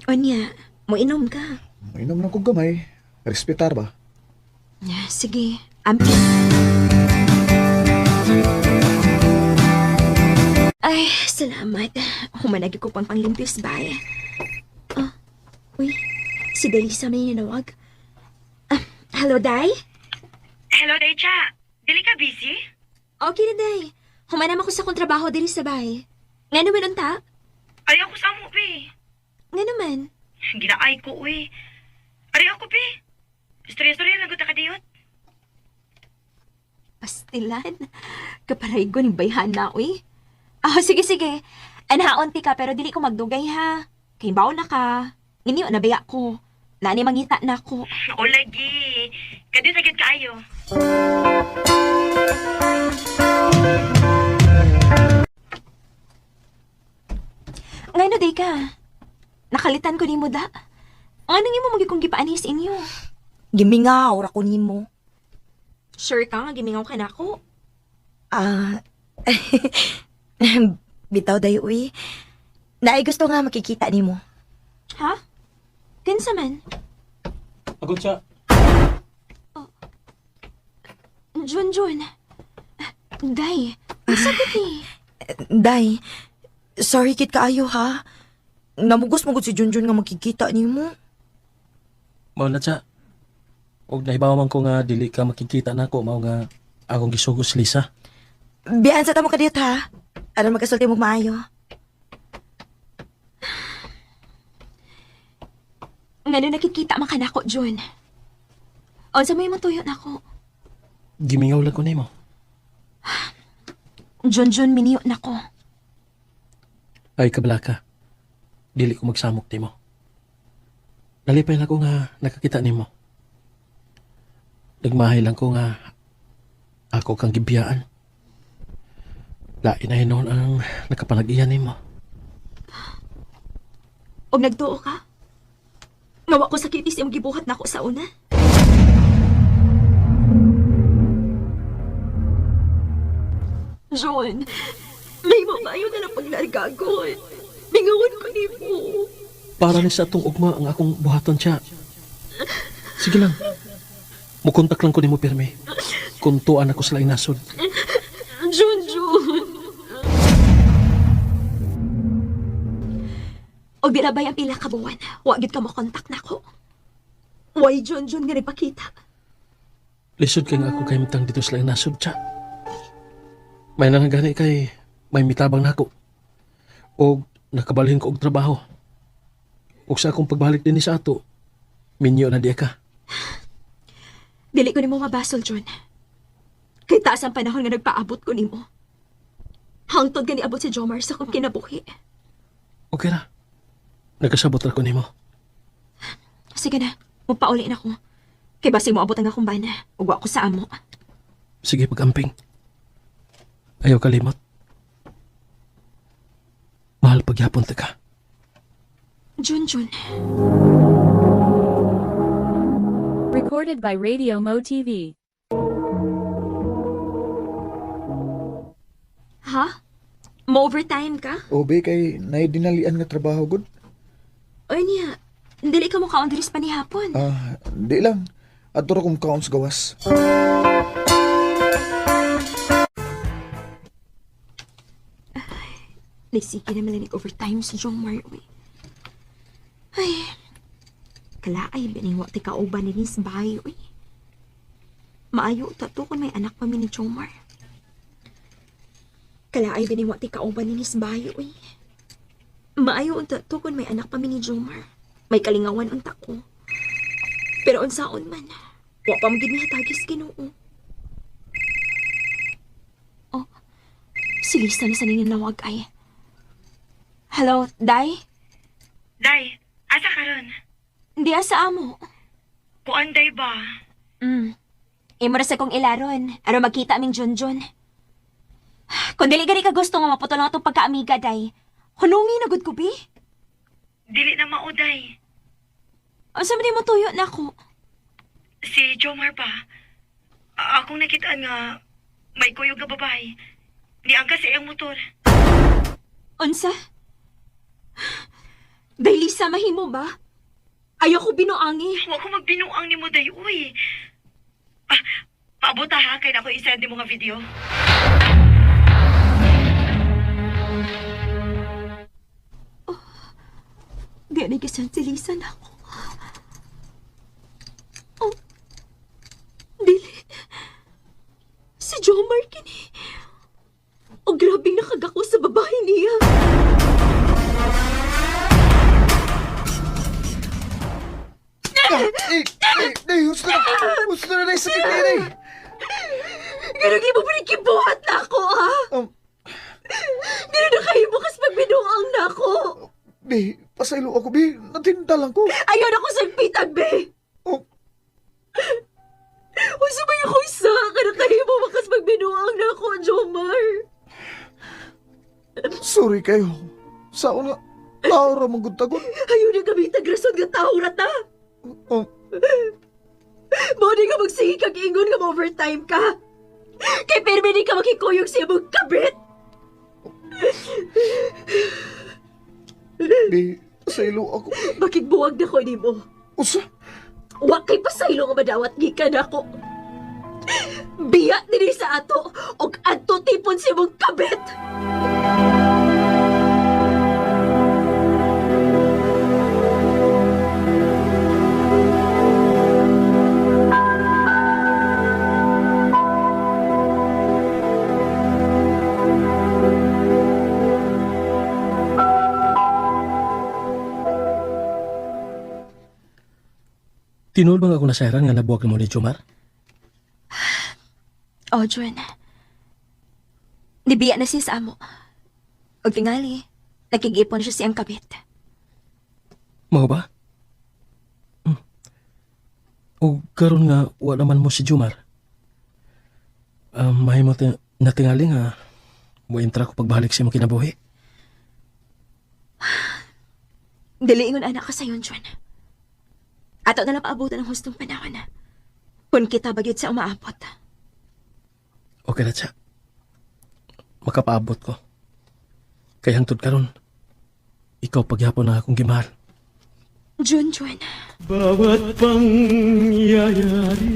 O niya, mo inom ka. Inom na kong gamay. Respetar ba? Sige, Ay, salamat. Humanagi ko pang panglimpyos ba eh. Uy, si Delisa may nanawag. Hello, Day? Hello, Deja. Dili ka busy? Okay na, Day. Humanam ako sa kontrabaho diri sa bahay. Nga naman unta? Ari ako sa mo, be. Nga naman. Ginaay ko, uy. Ari ako, be. Istorya-istorya lang ka diyot. Pastilan. Kaparay ko ni bayhan na, uy. Sige. Anahaon ti ka pero dili ko magdugay ha. Kay bawo na ka. Inyo nabaya ko. Nani mangita na ko. O, lagi. Kadit agad kaayo. Ngano day ka? Nakalitan ko ni mo da. Ano nga mo magiging gipaanis inyo? Gimingaw ra ko nimo. Sure ka nga gimingaw ka na ako? Bitaw day, uy. Naay gusto nga makikita nimo. Ha? Kinsa man? Agod siya. Junjun. Day, masakit eh. Day, sorry kit kaayo ha. Namugos-mugod si Junjun nga makikita nimo. Mao na siya. Og nahibaw man ko nga dili ka makikita nako mao nga akong gisugos Lisa. Biyan sa tamo kadiyot ha. Aron magkasulti mo maayo. Ngano nakikita man ka nako, Jun. Unsa may matuyo nako? Gimingaw lang ko nimo. Junjun, miniyo nako. Ay kabala ka. Dili ko magsamok nimo. Nalipay lang ko nga nakakita nimo. Nagmahay lang ko nga ako kang gibiyaan. Lain na noon ang nakapanag-iyan nimo. Og nagtuo ka? Ngawa ko sakitis yung gibuhat nako sa una. John, may mamayo na ng paglargagon. Bingawan ko ni mo. Para ni sa atong ugma ang akong buhaton siya. Sige lang. Mukontak lang ko nimo pirmi. Kung tuan ako sa laing nasod. Junjun. Og di na ba yung pila ka buwan? Wagid ka mo kontak na ko. Why Junjun nga nagpakita? Lisod kay nga ako kay mitang dito sa laing nasod siya. May nanggani kay may mitabang nako. O nakabalhin ko og trabaho. O sa akong pagbalik din sa ato, minyo na diya ka. Dili ko nimo mabasol, John. Kay taas ang panahon nga nagpaabot ko nimo. Hangtod gani abot si Jomar sa kong kinabuhi. Okay ra. Nagkasabot ra ko nimo. Sige na, mupauli na ko. Kay basi mo abot ang akong bana. Ugwa ko sa amo. Sige pag-amping. Ayaw kalimot. Mahal pagyapon ta ka. Junjun. Recorded by Radio Mo TV. Ha? Mo-overtime ka? Obe kay nay dinalian nga trabaho gud. O niya, dili ka mo kaundris pa ni hapon. Di lang. Adto ra kong kaon sa gawas. Nagsige naman lang overtime sa Jomar. Ay, kalaay, biningwa ti kauban ni Nis Bahay. Maayo, tato kung may anak pa mi ni Jomar. Kalaay, biningwa ti kauban ni Nis Bahay. Maayo, tato kung may anak pa mi ni Jomar. May kalingawan unta ko. Pero unsaon man, wa pa magid mi hatagis Ginoo. Oh, si Lisa na sa ninanawag ay. Hello, Day? Day, asa ka ron? Hindi asa amo. Kuan day ba? Imo na sa kong ilaron. Aron magkita aming Junjun. Kung dili gani ka gusto nga maputol ang atong pagkaamiga, Day. Hunungi na gud ko, bi? Dili na mauday. Asa man mo tuyo na ako? Si Jomar pa. Akong nakitaan nga may kuyog nga babae. Niangka sa iyang motor. Unsa? Day, Lisa, mahimo ba? Ayoko binuangi. Huwag ko magbinuang ni mo, day. Uy. Paabot ha, kaya na ako isend ni mo nga video. Di na gisan si Lisa na ako. Oh, dili. Si Jomar kini. Oh, grabing nakagako sa babae niya. Gusto na sakit ni. Ganun mo pa rin kibuhat na ako, ha? Ganun na kayo bukas pagbinuang na ako. Bi, pasaylo ako, Bi. Natinda lang ko. Ayaw na ko sagpitag, be. Oh. O sabay ako isa, kana kayo mo bukas pagbinuang na ako, Jomar. Sorry kayo. Sao na, laura mong gutagon. Ayaw na kami tagrason nga tao rata. Oh. Bodi ka magsige kag ingon nga overtime ka. Kay permi di ka makikuyog siya mong kabit. Bi, pasaylo ako. Bakit buwag na ko ni mo? Usa? Wa kay pasaylo nga madawat gikan ako. Biya diri sa ato og adto tipon si mong kabit. Tinul bang ako nasairan nga nabuwag mo ni Jomar? Oh, Juan. Nibiya na siya sa amo. Og tingali, nakikipon siya siyang kabit. Mao ba? O karon nga wa naman mo si Jomar. Mahimo na tingali nga mo entra ko pagbalik sa imong kinabuhi. Dili ingon anak ka sayon, Juan. Ato na lang paabutan ng hustong panahon. Kung kita bagyod sa umaabot. Okay na siya. Makapaabot ko. Kaya hangtod karon, ikaw pagyapon na akong gimahal. Juan. Bawat pangyayari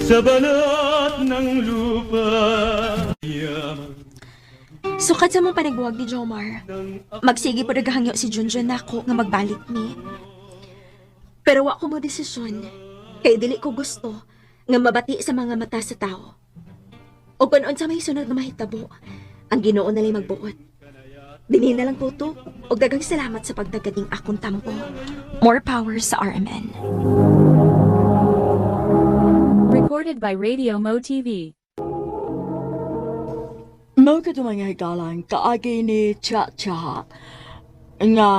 sa balat ng lupa. Sukat sa mong panagbuwag ni Jomar, magsige po naghangyo si Junjun nako nga magbalik ni. Pero wa ko mo desisyon, kay dili ko gusto nga mabati sa mga mata sa tao. O kung sa may sunod na mahitabo, ang Ginoo na lang magbuot. Dini na lang ko to, o dagang salamat sa pagdagading akong tampo. More power sa RMN. Recorded by Radio Mo TV. Mao ka mga hikalang kaagi ni Cha nga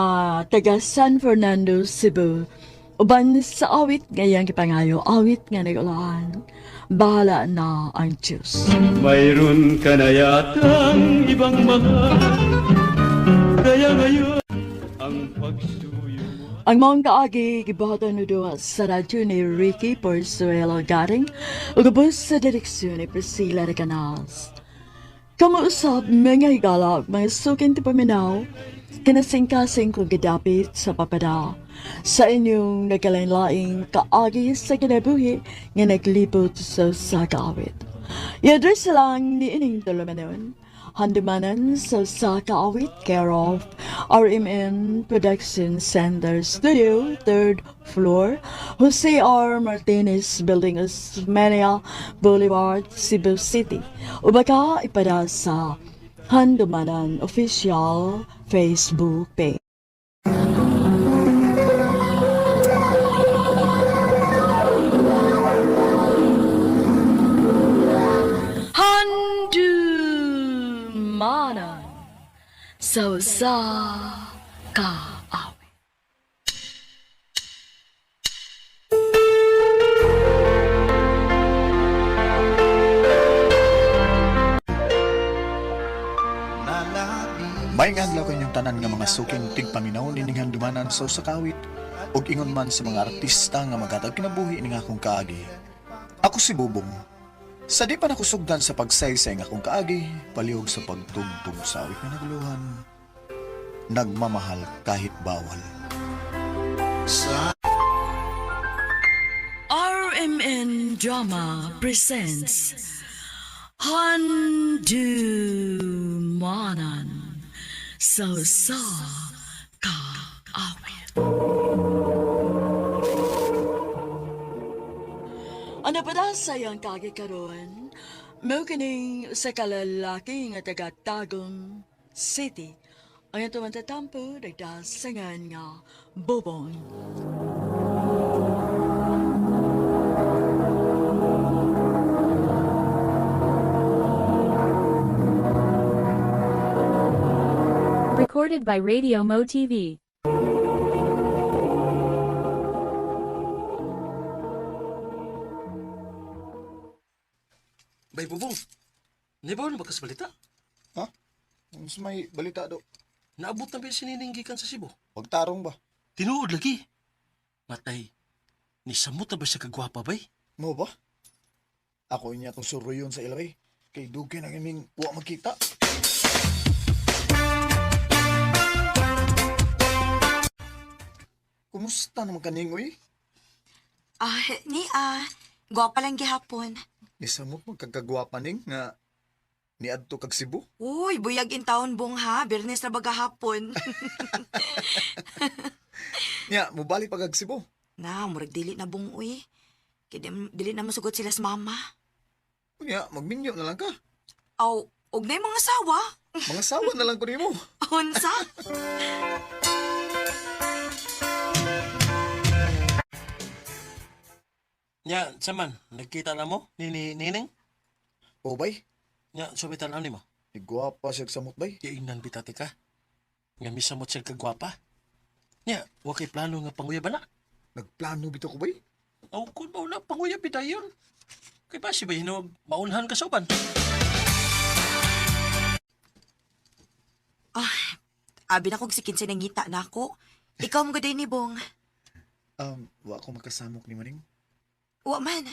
taga San Fernando, Cebu. Uban sa awit ngayang kipangayo, awit nga nagulahan. Bahala na ang Diyos. Mayroon ka na yatang ibang mahal, kaya ngayon ang pagsuyo mo. Ang mga kaagi, gibahatan na doon sa radyo ni Ricky Porzuelo Garing, ugabos sa direksyon ni Priscilla Recanas. Kamuusap mga higala, mga suking tipaminaw, kinasing-kasing kong gadapit sa papada, sa inyong nagkalain-laing kaagi sa kinabuhi nga naglipot sa sakawit. I-address lang ni ining tulumanon, handumanan sa Sakaawit, care of RMN Production Center Studio, 3rd floor, Jose R. Martinez Building, Osmeña Boulevard, Cebu City. O baka ipada sa Handumanan Official Facebook page. Handumanan sa kaawi. Maayong adlaw kanyang tanan nga mga suking tigpaminaw nining handumanan sa usakawit ug ingon man sa mga artista nga magatag kinabuhi ning akong kaagi. Ako si Bubong. Sa di pa nakusugdan sa pagsaysay ng akong kaagi, palihog sa pagtugtog sa awit na naguluhan, nagmamahal kahit bawal. RMN Drama presents Handumanan sa kaawit. Ano pa na sayang kagi karon? Mau kining sa kalalaki nga taga Tagum City. Ang ito man tatampo, nagdasangan nga Bobong. Recorded by Radio Mo TV. Bay Bubong, nabaw na ba kas balita? Ha? Mas may balita do. Naabot na ba yung sinining gikan sa Cebu? Pagtarong ba? Tinuod lagi. Matay, nisamot na ba siya kagwapa bay? Mo ba? Ako inya tong suruyon sa ilaway. Kay dugay na kaming wa makita. Kumusta naman kaningoy? Gwapa lang gihapon. Nisamot magkagagwapa ning nga niadto kag Cebu. Uy, buyag in taon bong ha. Birnes na baga hapon. Nya, mubalik pag kag Cebu. Na, murag dili na bong uy. Kaya dili na masugot sila sa mama. Nya, magminyo na lang ka. Aw, og na yung mga asawa. Mga sawa na lang ko nimo. Unsa? Nya, saman, nagkita na mo ni Nining? O bay, Nya, sumitan ani mo. igwapa siya samot bay. Iingnan bitati ka. Nga misamot siya kagwapa. Nya, wa kay plano nga panguya ba na? Nagplano bito ko bay. Aw, kung ba na panguya bidayon. Kay pa si ba hinog maunhan ka sa uban? Abi na kong si Kinsa nangita na ako. Ikaw mo gaday ni Bong. Wa ko makasamok ni Maning. Wa man.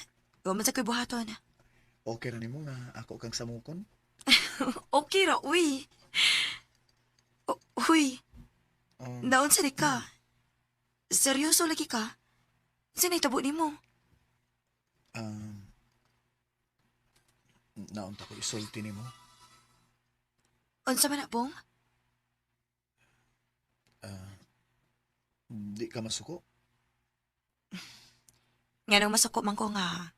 Wa man sa ko'y buhaton. Okay ra nimo nga ako kang samukon. Okay ra, uy. Uy, Um, naon sa ka? Seryoso lagi ka? Saan tabo ni mo? Naunta ko isulti nimo. Unsa man na, Bong? Di ka masuko. Nga nang masuko man ko nga,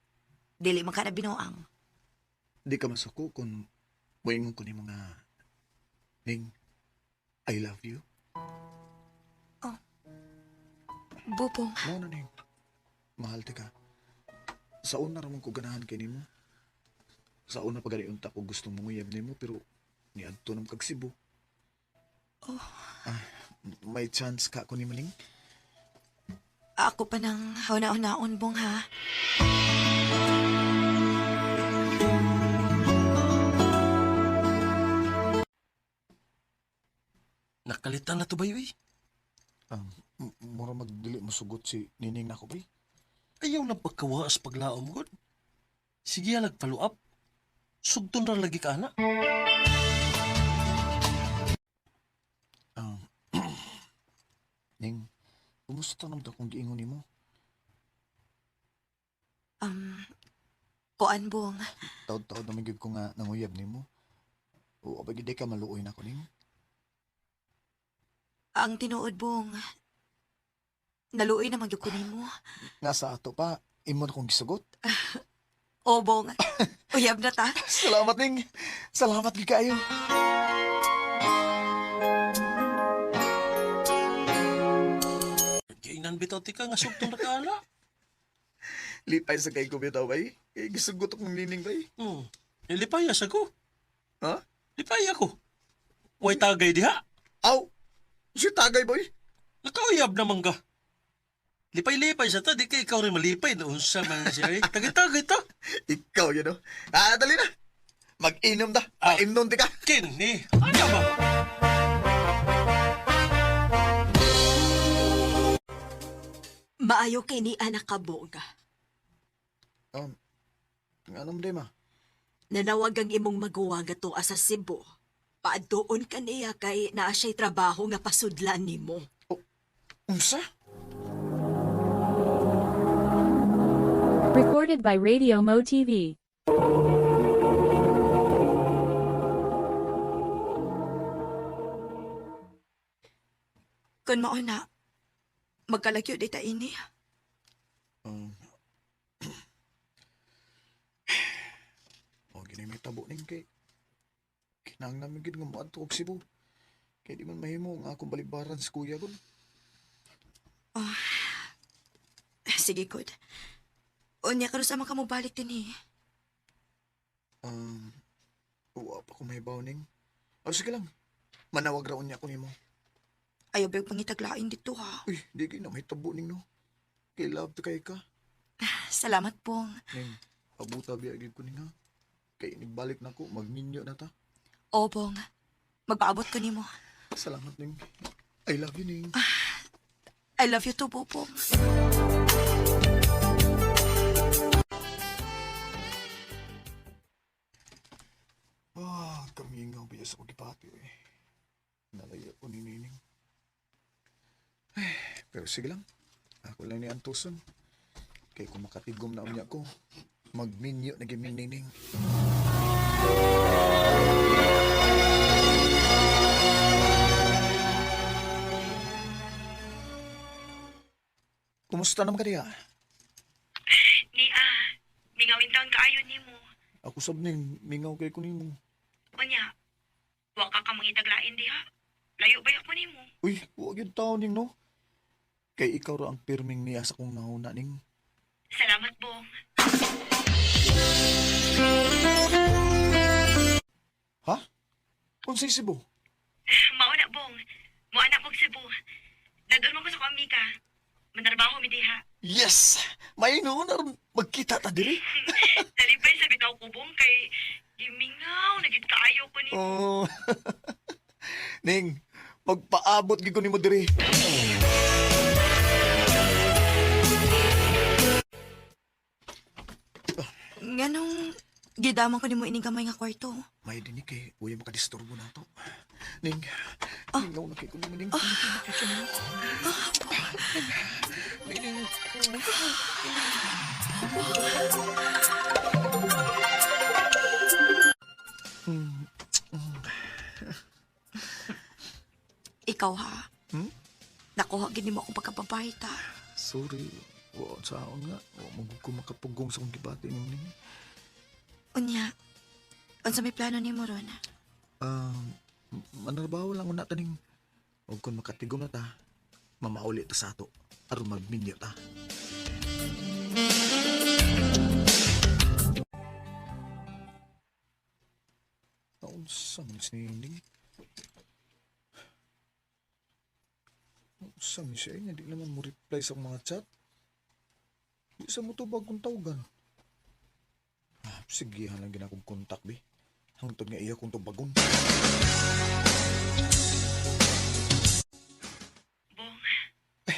dili man ka na binuang. Di ka masuko kung moingon ko nimo nga Ning, I love you. Bubong. Mao na Ning. Mahal ti ka. Sa una ramon ko ganahan kay nimo. Sa una pa gani unta ko gusto mong nimo pero niadto nam kag Cebu. May chance ka ko ni Maling. Ako pa nang hauna-unaon, Bong, ha? Nakalitan na to ba yoy? Mura magdili masugot si Nining nako bay. Ayaw na pagkawaas paglaom gud. Sige alag follow up. Sugton ra lagi ka na. Ning, kumusta naman akong giingon nimo? Kuan, Bong. Taod-taod naman gyud ko nga nanguyab nimo. O abay gid ka maluoy na ko nimo. Ang tinuod, Bong. Naluoy naman yung kunin mo. Nasa ato pa, imo na kong gisugot. O, Bong. Uyab na ta. Salamat Ning. Salamat gid kayo. Kainan bitaw ti ka nga sugton ra ka na. Lipay sa kay ko bitaw bay. Gisugot akong Nining bay. Nilipayas ako. Ha? Lipay ako. Way tagay diha. Aw! Si tagay boy. Nakauyab naman ka. Lipay-lipay sa ta, di ka ikaw rin malipay. Naunsa man siya eh. Tagay-tagay ta. Ikaw yun oh. Dali na. Mag-inom ta. Mainom ti ka. Kini, ano ba? Maayo kay ni anak ka, Bong. Anong di ma? Nanawag ang imong maguwa nga tuwa sa Cebu. Paadtoon ka niya kay naa siya'y trabaho nga pasudlan nimo. Unsa? Recorded by Radio Mo TV. Kung mauna, magkalagyo di ta ini. Gini may tabo ning kay. Kinang namin gid nga moadto og Cebu. Kay di man mahimo nga akong balibaran sa kuya ko. Sige, good. Unya ka sama ka mo balik din eh. Uwa pa ko may ning. Sige lang. Manawag ra unya ko nimo. Ayaw ba yung pangitaglain dito ha? Uy, di kay na may tabo ning no. Kay love to kay ka. Salamat, Bong. Ning, abuta biya gid ko ning ha. Kay nagbalik na ko, magninyo na ta. O, Bong. Magpaabot ko nimo. Salamat ning. I love you ning. I love you too, Bong. Kamingaw biya sa pagkipati eh. Nalaya ko ni Nining. Pero sige lang. Ako lang ni Antuson. Kay kung makatigom na unya ko, magminyo na giming nining. Kumusta naman ka diya? Mingawin taon kaayon ni mo. Ako sab ning mingaw kay kunimo. Unya, wa ka ka mangitaglain diha. Layo ba ako ni mo? Uy, huwag yung taon ning no. Kay ikaw ra ang pirming niya sa kong nauna ning. Salamat, Bong. Ha? Unsay Cebu? Mauna, Bong. Muana kong Cebu. Nadol mo ko sa komika. Manarbaho mi diha. Yes! May noon na magkita ta diri. Talipay sa bitaw ko, Bong, kay gimingaw, nagit kaayo ko ni mo. Oh. Ning, magpaabot gid ko nimo diri. Nganong gidaman ko ni mo ining kamay nga kwarto. May dinig kay uy makadisturbo na to. Ning, mingaw na kay ko nimo ning. Ning. Ikaw ha? Hmm? Nakuha gid nimo akong pagkababay ta. Sorry. Wa saon nga. Wa mo ko makapugong sa kong gibati nimo ning. Unya, unsa may plano nimo ron? Manarbaho lang una taning. Huwag kung makatigom na ta, mamauli ta sa ato. Aron magminyo ta. Naunsa man sining? Naunsa man siya? Hindi naman mo reply sa mga chat. Di sa mo to bagong tawagan. Sige, halang ginakong kontak, be. Hangtod nga iya kong tubagon. Bong,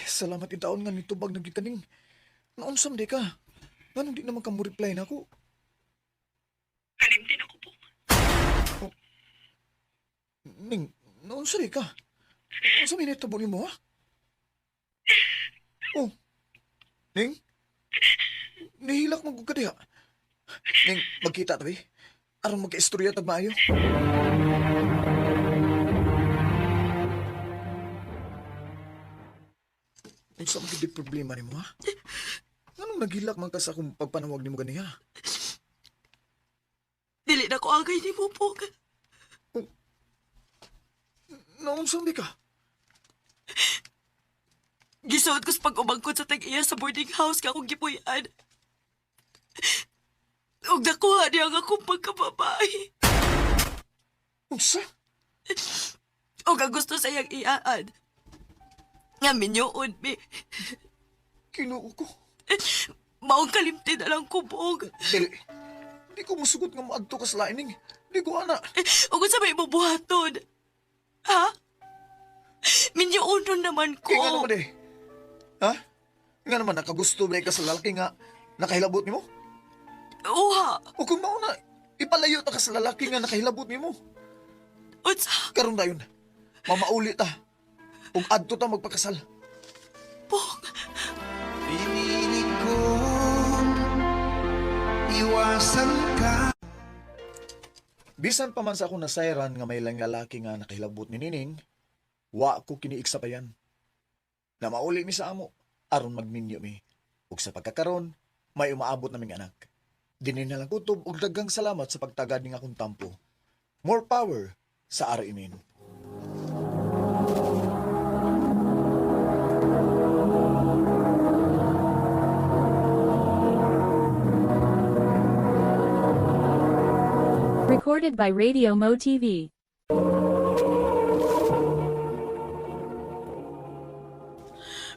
Salamat itaon nga nito bag nagkikaning. Naunsam di ka. Ganun di naman ka mo reply na ako. kalimtin ako, Bong. Ning, naunsa di ka? Unsa may nitabo ni mo, ha? Oh, Ning? Nihilak mo ka diha. Ning, magkita tabi. Aron magka-istorya tag maayo. Unsa man gid problema nimo, ha? Anong naghilak man ka sa akong pagpanawag nimo ganiha? Dili na ko agay nimo, Bong. Naunsa di ka? Gisuot ko sa pag-umangkot sa tag-iya sa boarding house ka akong gipuyan. Ug nakuha niya ang akong pagkababae. Unsa? Ug ang gusto sa iyang iyaan. Nga minyoon, mi. Kinuo ko. Maong kalimti na lang ko, Bong. Dili. Di ko musugot nga maadto ka sa lining. Di ko ana. Ug sa may mabuhaton. Ha? Minyoonon naman ko. Nga naman eh. Ha? Nga naman nakagusto ba ka sa lalaki nga nakahilabot ni mo? Uha. O kung mauna, ipalayo ta ka sa lalaki nga nakahilabot ni mo. Unsa? Karon dayon. Mamauli ta. Ug adto ta magpakasal. Bong. Piniling ko iwasan ka. Bisan pa man sa akong nasayran nga may lang lalaki nga nakahilabot ni Nining, wa ko kiniiksa pa yan. Na mauli mi sa amo, aron magminyo mi. Ug sa pagkakaron, may umaabot naming anak. Dini na lang kutob ug daghang salamat sa pagtagad ning akong tampo. More power sa Arimin. Recorded by Radio Mo TV.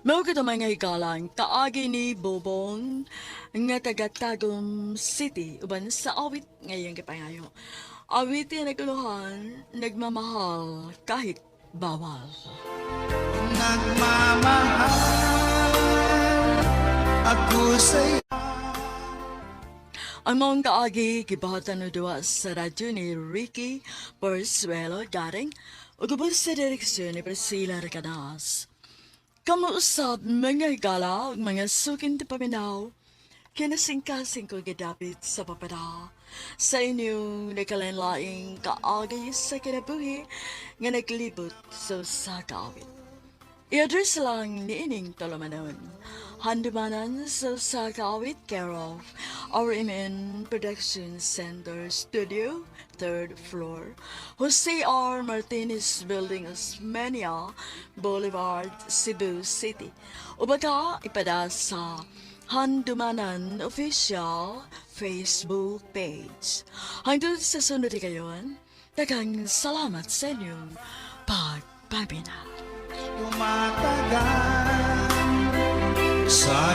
Mao kita mga hikalang kaagi ni Bobong nga taga Tagum City uban sa awit ngayong kapangayo. Awit yung naguluhan, nagmamahal kahit bawal. Nagmamahal ako sa'yo. Ang mga kaagi kibahatan na duwa sa radyo ni Ricky Porzuelo garing o gubos sa direksyon ni Priscilla Recanas. Kamuusap mga higala ug mga sukin ti paminaw kinasingkasing ko gidapit sa papada sa inyong nakalanlaing kaagay sa kinabuhi nga naglibot sa kaawit. I-address lang ni ining tulumanon. Handumanan sa kaawit care of RMN Production Center Studio, 3rd floor, Jose R. Martinez Building, Osmeña Boulevard, Cebu City. O baka ipada sa Handumanan Official Facebook page. Hanggang sa sunod kayon, daghang salamat sa inyong pagpapina. tumatagal sa